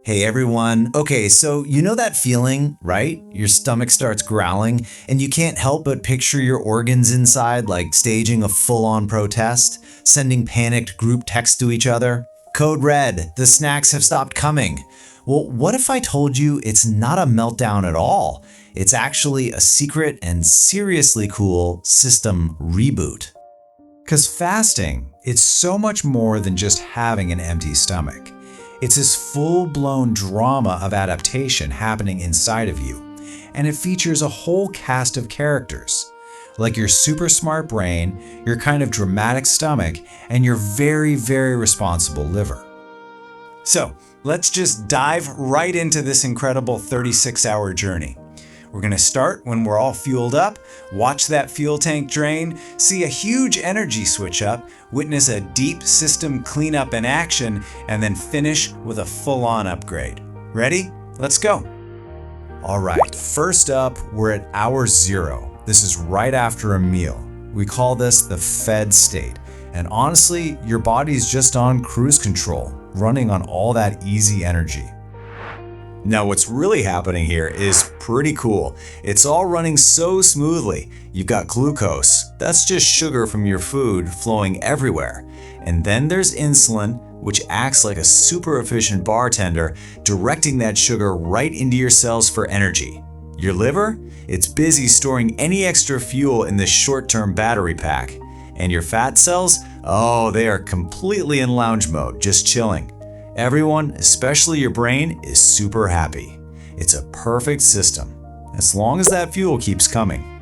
Hey everyone. Okay, so you know that feeling, right? Your stomach starts growling and you can't help but picture your organs inside like staging a full-on protest, sending panicked group texts to each other. Code red, the snacks have stopped coming. Well, what if I told you it's not a meltdown at all? It's actually a secret and seriously cool system reboot. Because fasting, it's so much more than just having an empty stomach. It's this full-blown drama of adaptation happening inside of you, and it features a whole cast of characters, like your super smart brain, your kind of dramatic stomach, and your very, very responsible liver. So, let's just dive right into this incredible 36-hour journey. We're gonna start when we're all fueled up, watch that fuel tank drain, see a huge energy switch up, witness a deep system cleanup in action, and then finish with a full-on upgrade. Ready? Let's go. All right, first up, we're at hour 0. This is right after a meal. We call this the fed state. And honestly, your body's just on cruise control, running on all that easy energy. Now what's really happening here is pretty cool. It's all running so smoothly. You've got glucose, that's just sugar from your food flowing everywhere. And then there's insulin, which acts like a super efficient bartender, directing that sugar right into your cells for energy. Your liver? It's busy storing any extra fuel in this short-term battery pack. And your fat cells? Oh, they are completely in lounge mode, just chilling. Everyone, especially your brain, is super happy. It's a perfect system, as long as that fuel keeps coming.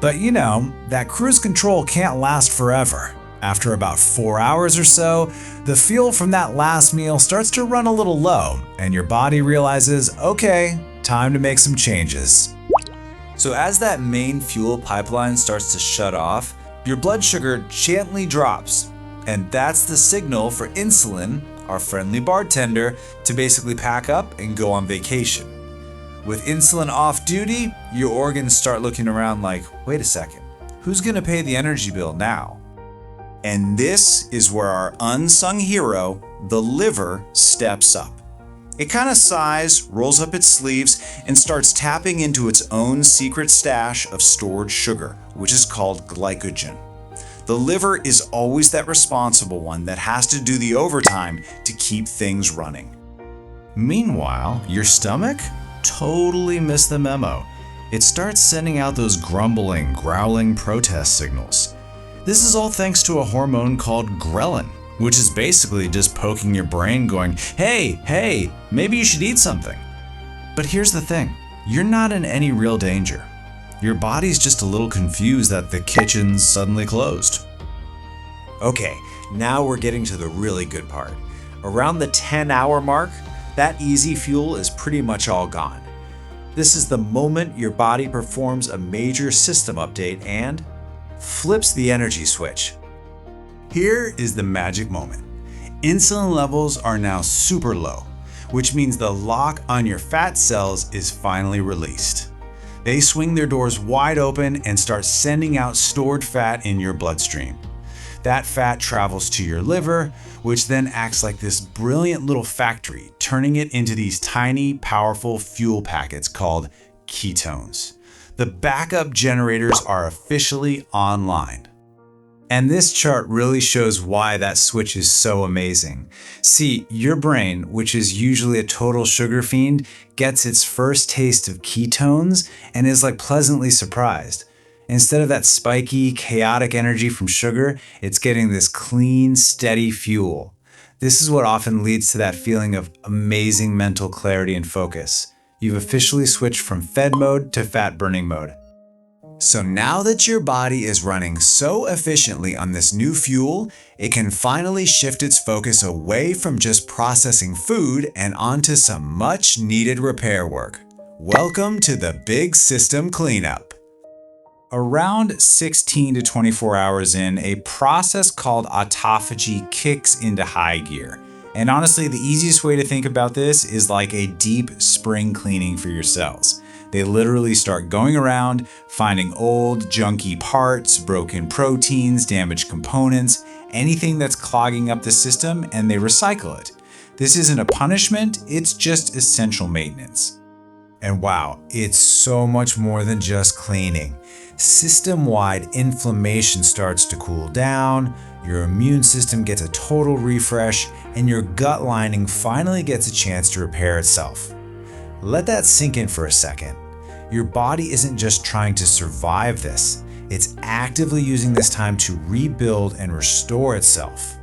But you know, that cruise control can't last forever. After about 4 hours or so, the fuel from that last meal starts to run a little low, and your body realizes, okay, time to make some changes. So as that main fuel pipeline starts to shut off, your blood sugar gently drops, and that's the signal for insulin, our friendly bartender, to basically pack up and go on vacation. With insulin off duty, your organs start looking around like, wait a second, who's gonna pay the energy bill now? And this is where our unsung hero, the liver, steps up. It kind of sighs, rolls up its sleeves, and starts tapping into its own secret stash of stored sugar, which is called glycogen. The liver is always that responsible one that has to do the overtime to keep things running. Meanwhile, your stomach totally missed the memo. It starts sending out those grumbling, growling protest signals. This is all thanks to a hormone called ghrelin, which is basically just poking your brain going, hey, maybe you should eat something. But here's the thing, you're not in any real danger. Your body's just a little confused that the kitchen's suddenly closed. Okay, now we're getting to the really good part. Around the 10-hour mark, that easy fuel is pretty much all gone. This is the moment your body performs a major system update and flips the energy switch. Here is the magic moment. Insulin levels are now super low, which means the lock on your fat cells is finally released. They swing their doors wide open and start sending out stored fat in your bloodstream. That fat travels to your liver, which then acts like this brilliant little factory, turning it into these tiny, powerful fuel packets called ketones. The backup generators are officially online. And this chart really shows why that switch is so amazing. See, your brain, which is usually a total sugar fiend, gets its first taste of ketones and is like pleasantly surprised. Instead of that spiky, chaotic energy from sugar, it's getting this clean, steady fuel. This is what often leads to that feeling of amazing mental clarity and focus. You've officially switched from fed mode to fat burning mode. So now that your body is running so efficiently on this new fuel, it can finally shift its focus away from just processing food and onto some much needed repair work. Welcome to the big system cleanup. Around 16 to 24 hours in, a process called autophagy kicks into high gear. And honestly, the easiest way to think about this is like a deep spring cleaning for your cells. They literally start going around, finding old, junky parts, broken proteins, damaged components, anything that's clogging up the system, and they recycle it. This isn't a punishment, it's just essential maintenance. And wow, it's so much more than just cleaning. System-wide inflammation starts to cool down, your immune system gets a total refresh, and your gut lining finally gets a chance to repair itself. Let that sink in for a second. Your body isn't just trying to survive this, it's actively using this time to rebuild and restore itself.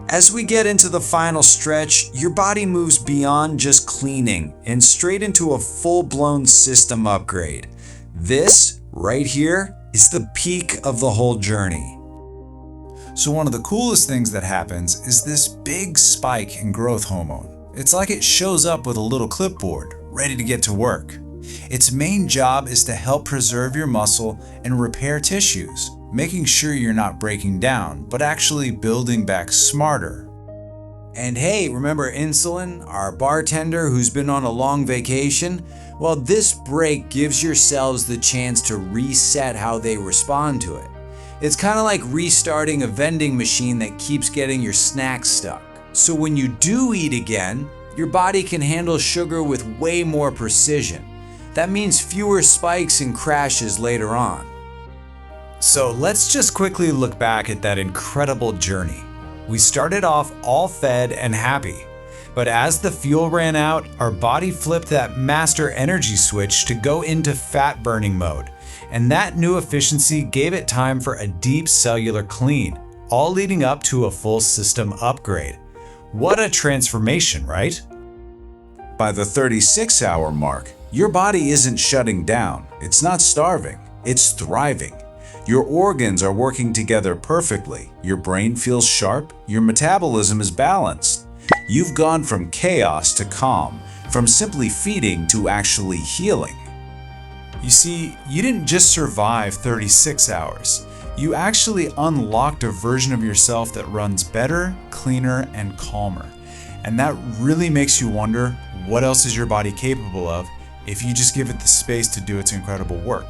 As we get into the final stretch, your body moves beyond just cleaning and straight into a full-blown system upgrade. This, right here, is the peak of the whole journey. So one of the coolest things that happens is this big spike in growth hormone. It's like it shows up with a little clipboard, ready to get to work. Its main job is to help preserve your muscle and repair tissues, making sure you're not breaking down, but actually building back smarter. And hey, remember insulin, our bartender who's been on a long vacation? Well, this break gives your cells the chance to reset how they respond to it. It's kind of like restarting a vending machine that keeps getting your snacks stuck. So when you do eat again, your body can handle sugar with way more precision. That means fewer spikes and crashes later on. So let's just quickly look back at that incredible journey. We started off all fed and happy, but as the fuel ran out, our body flipped that master energy switch to go into fat burning mode, and that new efficiency gave it time for a deep cellular clean, all leading up to a full system upgrade. What a transformation, right? By the 36-hour mark, your body isn't shutting down, it's not starving, it's thriving. Your organs are working together perfectly, your brain feels sharp, your metabolism is balanced. You've gone from chaos to calm, from simply feeding to actually healing. You see, you didn't just survive 36 hours. You actually unlocked a version of yourself that runs better, cleaner, and calmer. And that really makes you wonder, what else is your body capable of if you just give it the space to do its incredible work?